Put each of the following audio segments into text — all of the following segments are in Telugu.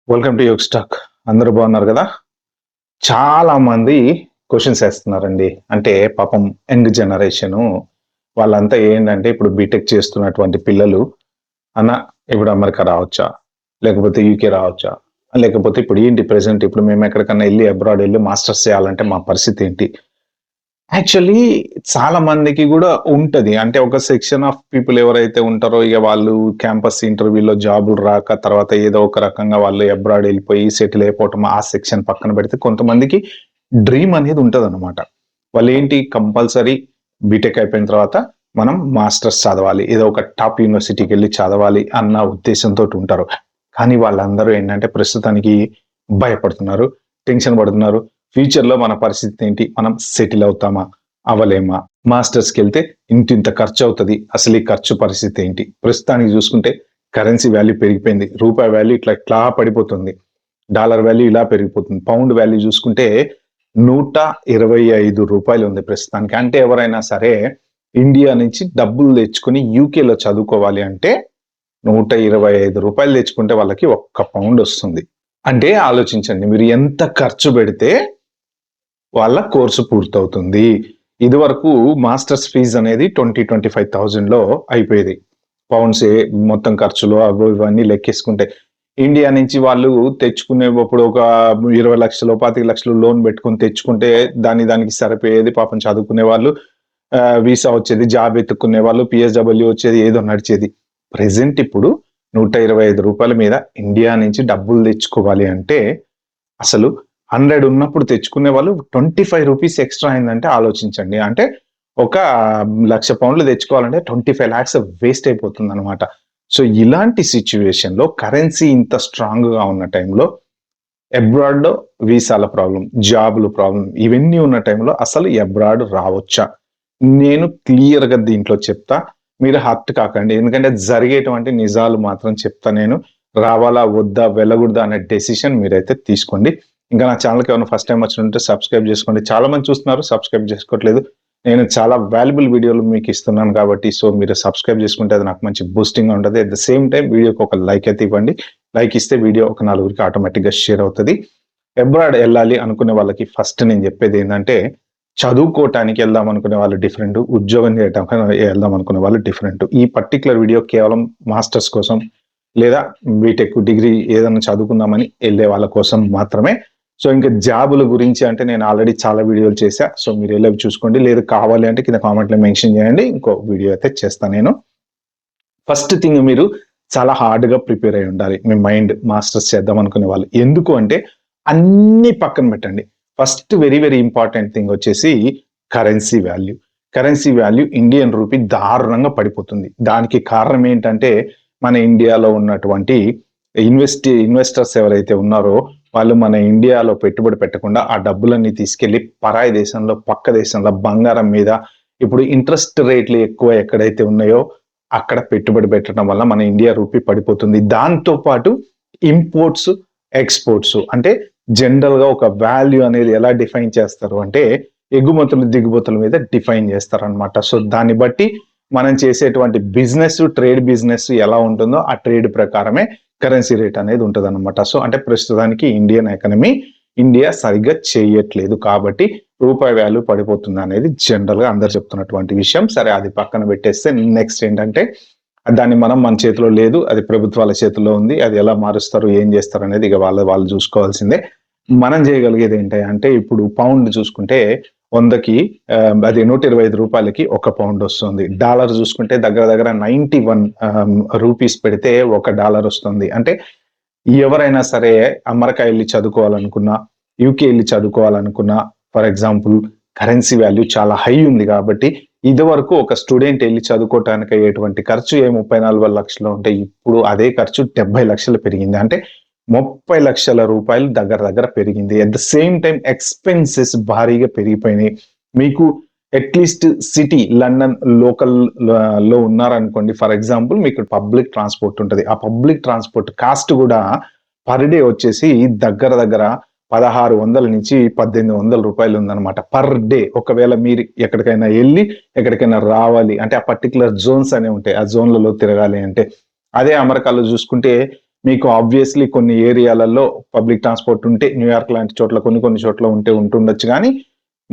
Welcome to Yog stock. అందరూ బాగున్నారు కదా? చాలా మంది క్వశ్చన్స్ వేస్తున్నారండి. అంటే పాపం యంగ్ జనరేషను వాళ్ళంతా ఏంటంటే ఇప్పుడు బీటెక్ చేస్తున్నటువంటి పిల్లలు, అన్న ఇప్పుడు అమెరికా రావచ్చా, లేకపోతే యూకే రావచ్చా, లేకపోతే ఇప్పుడు ఏంటి ప్రెసెంట్ ఇప్పుడు మేము ఎక్కడికన్నా వెళ్ళి అబ్రాడ్ వెళ్ళి మాస్టర్స్ చేయాలంటే మా పరిస్థితి ఏంటి? యాక్చువల్లీ చాలా మందికి కూడా ఉంటది. అంటే ఒక సెక్షన్ ఆఫ్ పీపుల్ ఎవరైతే ఉంటారో ఇక వాళ్ళు క్యాంపస్ ఇంటర్వ్యూలో జాబులు రాక తర్వాత ఏదో ఒక రకంగా వాళ్ళు అబ్రాడ్ వెళ్ళిపోయి సెటిల్ అయిపోవటం ఆ సెక్షన్ పక్కన పెడితే కొంతమందికి డ్రీమ్ అనేది ఉంటదన్నమాట. వాళ్ళు ఏంటి కంపల్సరీ బీటెక్ అయిపోయిన తర్వాత మనం మాస్టర్స్ చదవాలి, ఏదో ఒక టాప్ యూనివర్సిటీకి వెళ్ళి చదవాలి అన్న ఉద్దేశంతో ఉంటారు. కానీ వాళ్ళందరూ ఏంటంటే ప్రస్తుతానికి భయపడుతున్నారు, టెన్షన్ పడుతున్నారు. ఫ్యూచర్ లో మన పరిస్థితి ఏంటి, మనం సెటిల్ అవుతామా అవ్వలేమా, మాస్టర్స్కి వెళ్తే ఇంత ఖర్చు అవుతుంది, అసలు ఈ ఖర్చు పరిస్థితి ఏంటి? ప్రస్తుతానికి చూసుకుంటే కరెన్సీ వాల్యూ పెరిగిపోయింది, రూపాయి వాల్యూ ఇట్లా పడిపోతుంది, డాలర్ వాల్యూ ఇలా పెరిగిపోతుంది, పౌండ్ వాల్యూ చూసుకుంటే 125 రూపాయలు ఉంది ప్రస్తుతానికి. అంటే ఎవరైనా సరే ఇండియా నుంచి డబ్బులు తెచ్చుకుని యూకేలో చదువుకోవాలి అంటే 125 రూపాయలు తెచ్చుకుంటే వాళ్ళకి 1 పౌండ్ వస్తుంది. అంటే ఆలోచించండి, మీరు ఎంత ఖర్చు పెడితే వాళ్ళ కోర్సు పూర్తవుతుంది. ఇది వరకు మాస్టర్స్ ఫీజు అనేది 25,000 లో అయిపోయేది. పౌండ్స్ మొత్తం ఖర్చులు ఇవన్నీ లెక్కేసుకుంటే ఇండియా నుంచి వాళ్ళు తెచ్చుకునేటప్పుడు ఒక 20 లక్షలు 25 లక్షలు లోన్ పెట్టుకుని తెచ్చుకుంటే దానికి సరిపోయేది. పాపం చదువుకునే వాళ్ళు వీసా వచ్చేది, జాబ్ ఎత్తుకునే వాళ్ళు పిఎస్డబ్ల్యూ వచ్చేది, ఏదో నడిచేది. ప్రెసెంట్ ఇప్పుడు 125 రూపాయల మీద ఇండియా నుంచి డబ్బులు తెచ్చుకోవాలి అంటే అసలు 100 ఉన్నప్పుడు తెచ్చుకునే వాళ్ళు 25 రూపీస్ ఎక్స్ట్రా అయిందంటే ఆలోచించండి. అంటే ఒక 1,00,000 పౌండ్లు తెచ్చుకోవాలంటే 25 lakhs వేస్ట్ అయిపోతుంది అనమాట. సో ఇలాంటి సిచ్యువేషన్ లో కరెన్సీ ఇంత స్ట్రాంగ్ గా ఉన్న టైంలో అబ్రాడ్ లో వీసాల ప్రాబ్లం, జాబులు ప్రాబ్లం ఇవన్నీ ఉన్న టైంలో అసలు అబ్రాడ్ రావచ్చా? నేను క్లియర్ గా దీంట్లో చెప్తా, మీరు హర్ట్ కాకండి. ఎందుకంటే జరిగేటువంటి నిజాలు మాత్రం చెప్తా నేను. రావాలా వద్దా వెళ్ళకూడదా అనే డెసిషన్ మీరైతే తీసుకోండి. ఇంకా నా ఛానల్కి ఏమైనా ఫస్ట్ టైం వచ్చినట్టు సబ్స్క్రైబ్ చేసుకోండి. చాలా మంది చూస్తున్నారు, సబ్స్క్రైబ్ చేసుకోవట్లేదు. నేను చాలా వాల్యుబుల్ వీడియోలు మీకు ఇస్తున్నాను కాబట్టి సో మీరు సబ్స్క్రైబ్ చేసుకుంటే అది నాకు మంచి బూస్టింగ్ ఉంటుంది. అట్ ద సేమ్ టైం వీడియోకి ఒక లైక్ అయితే ఇవ్వండి. లైక్ ఇస్తే వీడియో ఒక 4గురికి ఆటోమేటిక్గా షేర్ అవుతుంది. అబ్రాడ్ వెళ్ళాలి అనుకునే వాళ్ళకి ఫస్ట్ నేను చెప్పేది ఏంటంటే, చదువుకోవటానికి వెళ్దాం అనుకునే వాళ్ళు డిఫరెంట్, ఉద్యోగం చేయడానికి వెళ్దాం అనుకునే వాళ్ళు డిఫరెంట్. ఈ పర్టికులర్ వీడియో కేవలం మాస్టర్స్ కోసం లేదా బీటెక్ డిగ్రీ ఏదైనా చదువుకుందామని వెళ్ళే వాళ్ళ కోసం మాత్రమే. సో ఇంకా జాబుల గురించి అంటే నేను ఆల్రెడీ చాలా వీడియోలు చేశా, సో మీరు వెళ్ళి చూసుకోండి. లేదు కావాలి అంటే కింద కామెంట్లో మెన్షన్ చేయండి, ఇంకో వీడియో అయితే చేస్తాను నేను. ఫస్ట్ థింగ్, మీరు చాలా హార్డ్గా ప్రిపేర్ అయి ఉండాలి. మీ మైండ్ మాస్టర్స్ చేద్దాం అనుకునే వాళ్ళు. ఎందుకు అంటే అన్ని పక్కన పెట్టండి. First very very important thing వచ్చేసి currency value. Currency value Indian rupee దారుణంగా పడిపోతుంది. దానికి కారణం ఏంటంటే మన ఇండియాలో ఉన్నటువంటి ఇన్వెస్టర్స్ ఎవరైతే ఉన్నారో వాళ్ళు మన ఇండియాలో పెట్టుబడి పెట్టకుండా ఆ డబ్బులన్నీ తీసుకెళ్లి పరాయి దేశంలో, పక్క దేశంలో బంగారం మీద ఇప్పుడు ఇంట్రెస్ట్ రేట్లు ఎక్కువ ఎక్కడైతే ఉన్నాయో అక్కడ పెట్టుబడి పెట్టడం వల్ల మన ఇండియా రూపీ పడిపోతుంది. దాంతో పాటు ఇంపోర్ట్స్ ఎక్స్పోర్ట్స్ అంటే జనరల్ గా ఒక వాల్యూ అనేది ఎలా డిఫైన్ చేస్తారు అంటే ఎగుమతులు దిగుమతుల మీద డిఫైన్ చేస్తారనమాట. సో దాన్ని బట్టి మనం చేసేటువంటి బిజినెస్, ట్రేడ్ బిజినెస్ ఎలా ఉంటుందో ఆ ట్రేడ్ ప్రకారమే కరెన్సీ రేట్ అనేది ఉంటుంది అనమాట. సో అంటే ప్రస్తుతానికి ఇండియన్ ఎకనమీ ఇండియా సరిగ్గా చేయట్లేదు కాబట్టి రూపాయి వాల్యూ పడిపోతుంది అనేది జనరల్ గా అందరు చెప్తున్నటువంటి విషయం. సరే అది పక్కన పెట్టేస్తే నెక్స్ట్ ఏంటంటే దాన్ని మన చేతిలో లేదు, అది ప్రభుత్వాల చేతిలో ఉంది. అది ఎలా మారుస్తారు, ఏం చేస్తారు అనేది ఇక వాళ్ళు చూసుకోవాల్సిందే. మనం చేయగలిగేది ఏంటి అంటే ఇప్పుడు పౌండ్ చూసుకుంటే 100కి అది 125 రూపాయలకి 1 పౌండ్ వస్తుంది. డాలర్ చూసుకుంటే దగ్గర 91 రూపీస్ పెడితే $1 వస్తుంది. అంటే ఎవరైనా సరే అమెరికా వెళ్ళి చదువుకోవాలనుకున్నా, యూకే వెళ్ళి చదువుకోవాలనుకున్నా, ఫర్ ఎగ్జాంపుల్ కరెన్సీ వాల్యూ చాలా హై ఉంది కాబట్టి ఇది వరకు ఒక స్టూడెంట్ వెళ్ళి చదువుకోవటానికి అయ్యేటువంటి ఖర్చు 30-40 లక్షలు ఉంటే ఇప్పుడు అదే ఖర్చు 70 లక్షలు పెరిగింది. అంటే 30 లక్షల రూపాయలు దగ్గర పెరిగింది. At the same time expenses భారీగా పెరిగిపోయినాయి. మీకు అట్లీస్ట్ సిటీ లండన్ లోకల్ లో ఉన్నారనుకోండి, ఫర్ ఎగ్జాంపుల్ మీకు పబ్లిక్ ట్రాన్స్పోర్ట్ ఉంటుంది. ఆ పబ్లిక్ ట్రాన్స్పోర్ట్ కాస్ట్ కూడా పర్ డే వచ్చేసి దగ్గర 1600 నుంచి 1800 రూపాయలు ఉందన్నమాట పర్ డే. ఒకవేళ మీరు ఎక్కడికైనా వెళ్ళి ఎక్కడికైనా రావాలి అంటే ఆ పర్టికులర్ జోన్స్ అనేవి ఉంటాయి, ఆ జోన్లలో తిరగాలి అంటే. అదే అమెరికాలో చూసుకుంటే మీకు ఆబ్వియస్లీ కొన్ని ఏరియాలలో పబ్లిక్ ట్రాన్స్పోర్ట్ ఉంటే, న్యూయార్క్ లాంటి చోట్ల కొన్ని చోట్ల ఉంటుండొచ్చు, కానీ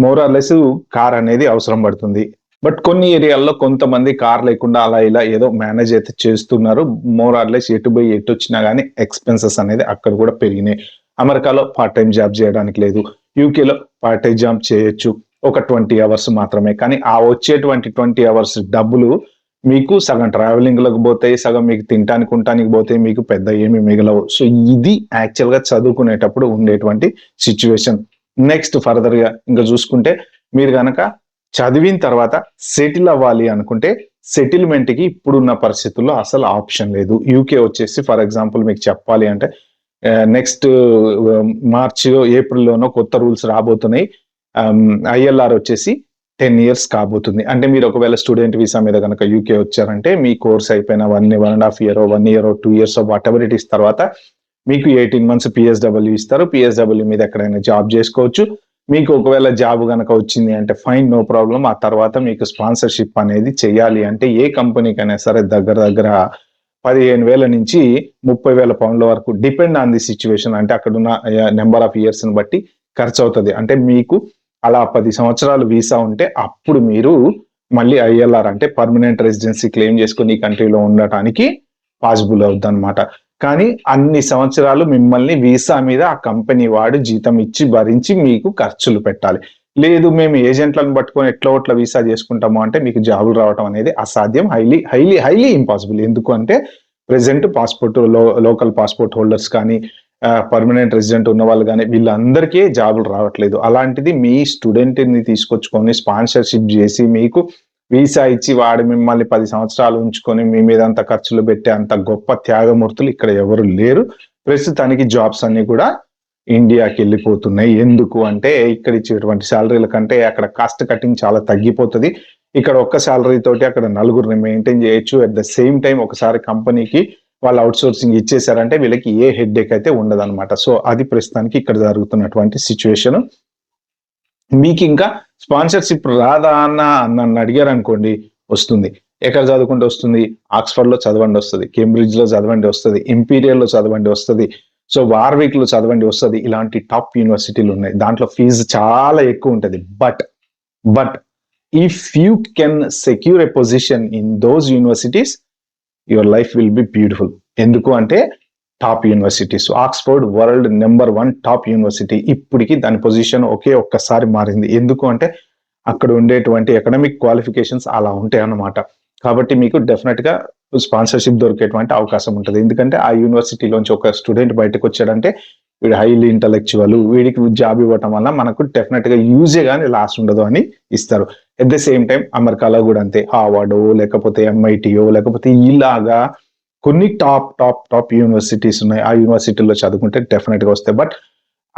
మోర్ ఆర్ లెస్ కార్ అనేది అవసరం పడుతుంది. బట్ కొన్ని ఏరియాల్లో కొంతమంది కార్ లేకుండా అలా ఇలా ఏదో మేనేజ్ అయితే చేస్తున్నారు. మోర్ ఆర్ లెస్ ఎటు పోయి ఎటు వచ్చినా కానీ ఎక్స్పెన్సెస్ అనేది అక్కడ కూడా పెరిగినాయి. అమెరికాలో పార్ట్ టైం జాబ్ చేయడానికి లేదు, యూకేలో పార్ట్ టైం జాబ్ చేయొచ్చు, ఒక 20 అవర్స్ మాత్రమే. కానీ ఆ వచ్చేటువంటి 20 అవర్స్ డబ్బులు మీకు సగం ట్రావెలింగ్ లకు పోతాయి, సగం మీకు తినటానికి ఉండటానికి పోతాయి, మీకు పెద్ద ఏమి మిగలవు. సో ఇది యాక్చువల్ గా చదువుకునేటప్పుడు ఉండేటువంటి సిచ్యువేషన్. నెక్స్ట్ ఫర్దర్ గా ఇంకా చూసుకుంటే, మీరు గనక చదివిన తర్వాత సెటిల్ అవ్వాలి అనుకుంటే సెటిల్మెంట్ కి ఇప్పుడున్న పరిస్థితుల్లో అసలు ఆప్షన్ లేదు. యూకే వచ్చేసి ఫర్ ఎగ్జాంపుల్ మీకు చెప్పాలి అంటే నెక్స్ట్ మార్చ్ ఏప్రిల్లోనో కొత్త రూల్స్ రాబోతున్నాయి. ఐఎల్ఆర్ వచ్చేసి 10 years కాబోతుంది. అంటే మీరు ఒకవేళ స్టూడెంట్ వీసా మీద కనుక యూకే వచ్చారంటే మీ కోర్స్ అయిపోయిన 1.5 year 1 year 2 years what ever it is తర్వాత మీకు 18 months పిఎస్డబ్ల్యూ ఇస్తారు. పిఎస్డబ్ల్యూ మీద ఎక్కడైనా జాబ్ చేసుకోవచ్చు. మీకు ఒకవేళ జాబ్ కనుక వచ్చింది అంటే ఫైన్, నో ప్రాబ్లం. ఆ తర్వాత మీకు స్పాన్సర్షిప్ అనేది చేయాలి అంటే ఏ కంపెనీకైనా సరే దగ్గర 15,000 నుంచి 30,000 పౌండ్ల వరకు డిపెండ్ ఆన్ ది సిచ్యువేషన్, అంటే అక్కడ ఉన్న నెంబర్ ఆఫ్ ఇయర్స్ ని బట్టి ఖర్చు అవుతుంది. అంటే మీకు అలా 10 సంవత్సరాలు వీసా ఉంటే అప్పుడు మీరు మళ్ళీ ఐఎల్ఆర్ అంటే పర్మనెంట్ రెసిడెన్సీ క్లెయిమ్ చేసుకుని ఈ కంట్రీలో ఉండటానికి పాసిబుల్ అవుద్ది అనమాట. కానీ అన్ని సంవత్సరాలు మిమ్మల్ని వీసా మీద ఆ కంపెనీ వాడు జీతం ఇచ్చి భరించి మీకు ఖర్చులు పెట్టాలి. లేదు మేము ఏజెంట్లను పట్టుకొని ఎట్లా వీసా చేసుకుంటాము అంటే మీకు జాబులు రావడం అనేది అసాధ్యం, హైలీ హైలీ హైలీ ఇంపాసిబుల్. ఎందుకు అంటే present passport local passport holders కానీ పర్మనెంట్ రెసిడెంట్ ఉన్న వాళ్ళు కానీ వీళ్ళందరికీ జాబులు రావట్లేదు. అలాంటిది మీ స్టూడెంట్ ని తీసుకొచ్చుకొని స్పాన్సర్షిప్ చేసి మీకు వీసా ఇచ్చి వాడు మిమ్మల్ని 10 సంవత్సరాలు ఉంచుకొని మీ మీద అంత ఖర్చులు పెట్టే అంత గొప్ప త్యాగమూర్తులు ఇక్కడ ఎవరు లేరు. ప్రస్తుతానికి జాబ్స్ అన్ని కూడా ఇండియాకి వెళ్ళిపోతున్నాయి. ఎందుకు అంటే ఇక్కడ ఇచ్చేటువంటి శాలరీల కంటే అక్కడ కాస్ట్ కటింగ్ చాలా తగ్గిపోతుంది. ఇక్కడ ఒక్క శాలరీ తోటి అక్కడ నలుగురిని మెయింటైన్ చేయొచ్చు. అట్ ద సేమ్ టైం ఒకసారి కంపెనీకి వాళ్ళు అవుట్ సోర్సింగ్ ఇచ్చేసారంటే వీళ్ళకి ఏ హెడ్ ఏక్ అయితే ఉండదు అనమాట. సో అది ప్రస్తుతానికి ఇక్కడ జరుగుతున్నటువంటి సిచ్యువేషన్. మీకు ఇంకా స్పాన్సర్షిప్ రాదా అన్న నన్ను అడిగారు అనుకోండి, వస్తుంది. ఎక్కడ చదువుకుంటే వస్తుంది? ఆక్స్ఫర్డ్ లో చదవండి వస్తుంది, కేంబ్రిడ్జ్ లో చదవండి వస్తుంది, ఇంపీరియల్ లో చదవండి వస్తుంది, సో వార్విక్ లో చదవండి వస్తుంది. ఇలాంటి టాప్ యూనివర్సిటీలు ఉన్నాయి. దాంట్లో ఫీజు చాలా ఎక్కువ ఉంటుంది. But if you can secure a position in those universities your life will be beautiful. ఎందుకు అంటే top universities, Oxford world number 1 top university. ఇప్పటికి దాని పొజిషన్ ఒక్కసారి మారింది. ఎందుకు అంటే అక్కడ ఉండేటువంటి ఎకనామిక్ క్వాలిఫికేషన్స్ అలా ఉంటాయి అన్నమాట. కాబట్టి మీకు డెఫినెట్ గా స్పాన్సర్షిప్ దొరికేటువంటి అవకాశం ఉంటుంది. ఎందుకంటే ఆ యూనివర్సిటీలోంచి ఒక స్టూడెంట్ బయటకు వచ్చాడంటే వీడు హైలీ ఇంటలెక్చువల్, వీడికి జాబ్ ఇవ్వటం వల్ల మనకు డెఫినెట్ గా యూజే కానీ లాస్ ఉండదు అని ఇస్తారు. ఎట్ ద సేమ్ టైం అమెరికాలో కూడా అంతే. హార్వర్డ్ లేకపోతే ఎంఐటియో లేకపోతే ఇలాగా కొన్ని టాప్ యూనివర్సిటీస్ ఉన్నాయి. ఆ యూనివర్సిటీలో చదువుకుంటే డెఫినెట్ గా వస్తాయి. బట్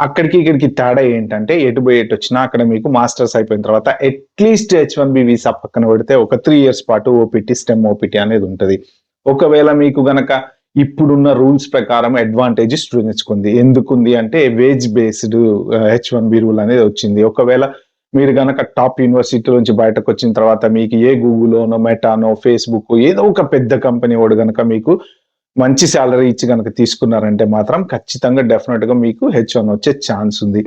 అక్కడికి ఇక్కడికి తేడా ఏంటంటే ఎటు వచ్చినా అక్కడ మీకు మాస్టర్స్ అయిపోయిన తర్వాత అట్లీస్ట్ H1B వీసా పక్కన పెడితే ఒక 3 years పాటు ఓపీటీ, స్టెమ్ ఓపీటీ అనేది ఉంటుంది. ఒకవేళ మీకు గనక ఇప్పుడున్న రూల్స్ ప్రకారం అడ్వాంటేజ్ స్టూడెంట్స్ ఉంది. ఎందుకుంది అంటే వేజ్ బేస్డ్ H1B రూల్ అనేది వచ్చింది. ఒకవేళ మీరు గనక టాప్ యూనివర్సిటీ నుంచి బయటకు వచ్చిన తర్వాత మీకు ఏ గూగుల్లోనో, మెటానో, ఫేస్బుక్ ఏదో ఒక పెద్ద కంపెనీ వాడు గనక మీకు మంచి శాలరీ ఇచ్చి కనుక తీసుకున్నారంటే మాత్రం ఖచ్చితంగా డెఫినెట్ గా మీకు H1 వచ్చే ఛాన్స్ ఉంది.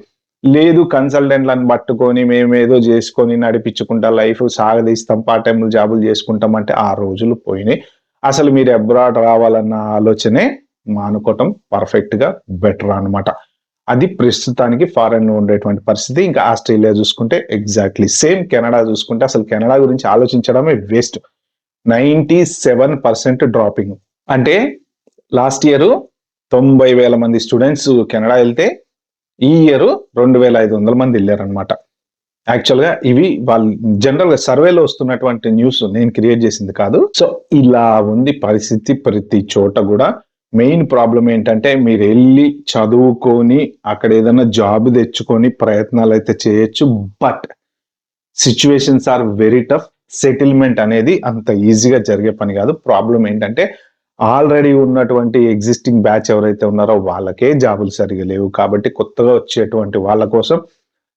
లేదు కన్సల్టెంట్లను పట్టుకొని మేమేదో చేసుకొని నడిపించుకుంటా లైఫ్ సాగదీస్తాం, పార్ట్ టైం జాబులు చేసుకుంటాం అంటే ఆ రోజులు పోయినాయి. అసలు మీరు అబ్రాడ్ రావాలన్న ఆలోచనే మానుకోవటం పర్ఫెక్ట్ గా బెటర్ అన్నమాట. అది ప్రస్తుతానికి ఫారెన్ లో ఉండేటువంటి పరిస్థితి. ఇంకా ఆస్ట్రేలియా చూసుకుంటే ఎగ్జాక్ట్లీ సేమ్. కెనడా చూసుకుంటే అసలు కెనడా గురించి ఆలోచించడమే వేస్ట్. 97% డ్రాపింగ్. అంటే లాస్ట్ ఇయర్ 90,000 మంది స్టూడెంట్స్ కెనడా వెళ్తే ఈ ఇయర్ 2,500 మంది వెళ్ళారనమాట. యాక్చువల్ గా ఇవి వాళ్ళు జనరల్ గా సర్వేలో వస్తున్నటువంటి న్యూస్, నేను క్రియేట్ చేసింది కాదు. సో ఇలా ఉంది పరిస్థితి ప్రతి చోట కూడా. మెయిన్ ప్రాబ్లం ఏంటంటే మీరు వెళ్ళి చదువుకొని అక్కడ ఏదైనా జాబ్ తెచ్చుకొని ప్రయత్నాలు అయితే చేయొచ్చు. But situations are very tough. Settlement అనేది అంత ఈజీగా జరిగే పని కాదు. ప్రాబ్లం ఏంటంటే ఆల్రెడీ ఉన్నటువంటి ఎగ్జిస్టింగ్ బ్యాచ్ ఎవరైతే ఉన్నారో వాళ్ళకే జాబులు సరిగా లేవు. కాబట్టి కొత్తగా వచ్చేటువంటి వాళ్ళ కోసం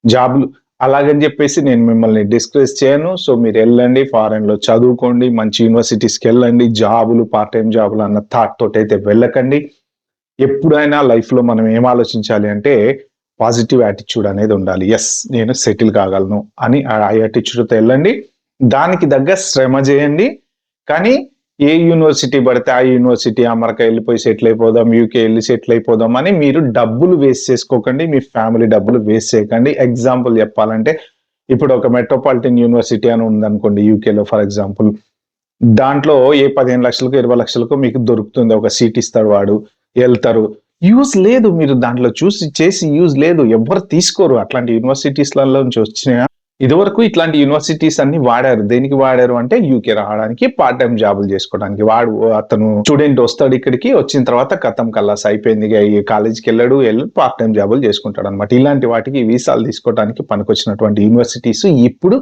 జాబులు అలాగని చెప్పేసి నేను మిమ్మల్ని డిస్కరేజ్ చేయను. సో మీరు వెళ్ళండి, ఫారెన్‌లో చదువుకోండి, మంచి యూనివర్సిటీస్‌కి వెళ్ళండి. జాబులు, పార్ట్ టైమ్ జాబులు అన్న థాట్ తోటైతే వెళ్ళకండి. ఎప్పుడైనా లైఫ్‌లో మనం ఏం ఆలోచించాలి అంటే పాజిటివ్ యాటిట్యూడ్ అనేది ఉండాలి. యెస్, నేను సెటిల్ కాగలను అని ఆ యాటిట్యూడ్‌తో వెళ్ళండి. దానికి తగ్గ శ్రమ చేయండి. కానీ ఏ యూనివర్సిటీ పడితే ఆ యూనివర్సిటీ అమెరికా వెళ్ళిపోయి సెటిల్ అయిపోదాం, యూకే వెళ్ళి సెటిల్ అయిపోదాం అని మీరు డబ్బులు వేస్ట్ చేసుకోకండి. మీ ఫ్యామిలీ డబ్బులు వేస్ట్ చేయకండి. ఎగ్జాంపుల్ చెప్పాలంటే ఇప్పుడు ఒక మెట్రోపాలిటన్ యూనివర్సిటీ అని ఉందనుకోండి యూకేలో ఫర్ ఎగ్జాంపుల్. దాంట్లో ఏ 15 లక్షలకు 20 లక్షలకు మీకు దొరుకుతుంది. ఒక సీట్ ఇస్తాడు వాడు, వెళ్తారు. యూజ్ లేదు. మీరు దాంట్లో చూసి చేసి యూజ్ లేదు. ఎవ్వరు తీసుకోరు. అట్లాంటి యూనివర్సిటీస్‌లలో నుంచి వచ్చిన ఇదివరకు ఇట్లాంటి యూనివర్సిటీస్ అన్ని వాడారు. దేనికి వాడారు అంటే యూకే రావడానికి, పార్ట్ టైమ్ జాబులు చేసుకోవడానికి. అతను స్టూడెంట్ వస్తాడు ఇక్కడికి, వచ్చిన తర్వాత ఖతం కల్లాస్ అయిపోయింది. ఇక ఈ కాలేజీకి వెళ్ళి పార్ట్ టైమ్ జాబులు చేసుకుంటాడు అనమాట. ఇలాంటి వాటికి వీసాలు తీసుకోవడానికి పనికొచ్చినటువంటి యూనివర్సిటీస్ ఇప్పుడు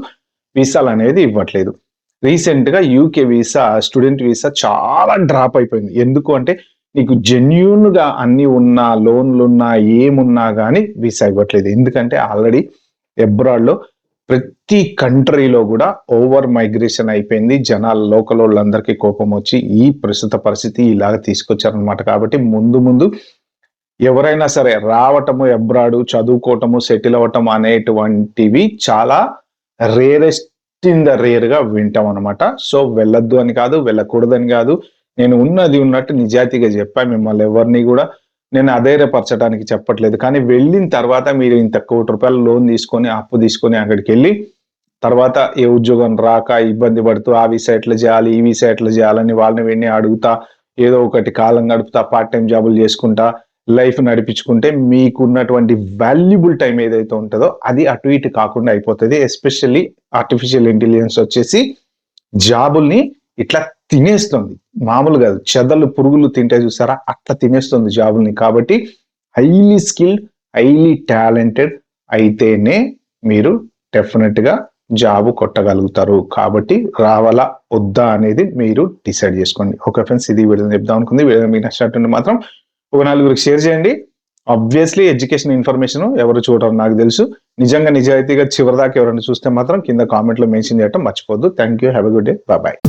వీసాలు అనేది ఇవ్వట్లేదు. రీసెంట్ గా యూకే వీసా, స్టూడెంట్ వీసా చాలా డ్రాప్ అయిపోయింది. ఎందుకు అంటే నీకు జెన్యూన్ గా అన్ని ఉన్నా, లోన్లున్నా, ఏమున్నా కానీ వీసా ఇవ్వట్లేదు. ఎందుకంటే ఆల్రెడీ అబ్రాడ్ లో ప్రతి కంట్రీలో కూడా ఓవర్ మైగ్రేషన్ అయిపోయింది. జనాలు లోకల్ వాళ్ళందరికీ కోపం వచ్చి ఈ ప్రస్తుత పరిస్థితి ఇలాగ తీసుకొచ్చారనమాట. కాబట్టి ముందు ఎవరైనా సరే రావటము, అబ్రాడ్ చదువుకోవటము, సెటిల్ అవ్వటం అనేటువంటివి చాలా రేరెస్ట్ ఇన్ ద రేర్ గా వింటాం అనమాట. సో వెళ్ళొద్దు అని కాదు, వెళ్ళకూడదని కాదు. నేను ఉన్నది ఉన్నట్టు నిజాయితీగా చెప్పా. మిమ్మల్ని ఎవరిని కూడా నేను అధైర్యపరచడానికి చెప్పట్లేదు. కానీ వెళ్ళిన తర్వాత మీరు ఇంత ₹1,00,00,000 లోన్ తీసుకొని, అప్పు తీసుకొని అక్కడికి వెళ్ళి తర్వాత ఏ ఉద్యోగం రాక ఇబ్బంది పడుతూ ఆ వీసా ఎట్లా చేయాలి, ఈ వీసా ఎట్లా చేయాలని వాళ్ళని వీడిని అడుగుతా, ఏదో ఒకటి కాలం గడుపుతా, పార్ట్ టైం జాబులు చేసుకుంటా లైఫ్ నడిపించుకుంటే మీకున్నటువంటి వాల్యుబుల్ టైం ఏదైతే ఉంటుందో అది అటు ఇటు కాకుండా అయిపోతుంది. ఎస్పెషల్లీ ఆర్టిఫిషియల్ ఇంటెలిజెన్స్ వచ్చేసి జాబుల్ని ఇట్లా తినేస్తుంది. మామూలు కాదు, చెదలు పురుగులు తింటే చూసారా, అట్లా తినేస్తుంది జాబుల్ని. కాబట్టి హైలీ స్కిల్డ్, హైలీ టాలెంటెడ్ అయితేనే మీరు డెఫినెట్ గా జాబ్ కొట్టగలుగుతారు. కాబట్టి రావాలా వద్దా అనేది మీరు డిసైడ్ చేసుకోండి. ఓకే ఫ్రెండ్స్, ఇది వీడియో చెప్దాం అనుకుంది. వీడియో మీకు నచ్చినట్టుండి మాత్రం ఒక 4గురికి షేర్ చేయండి. ఆబ్వియస్లీ ఎడ్యుకేషన్ ఇన్ఫర్మేషన్ ఎవరు చూడరు నాకు తెలుసు. నిజంగా నిజాయితీగా చివరిదాకా ఎవరైనా చూస్తే మాత్రం కింద కామెంట్ లో మెన్షన్ చేయడం మర్చిపోద్దు. Thank you, have a good day, bye.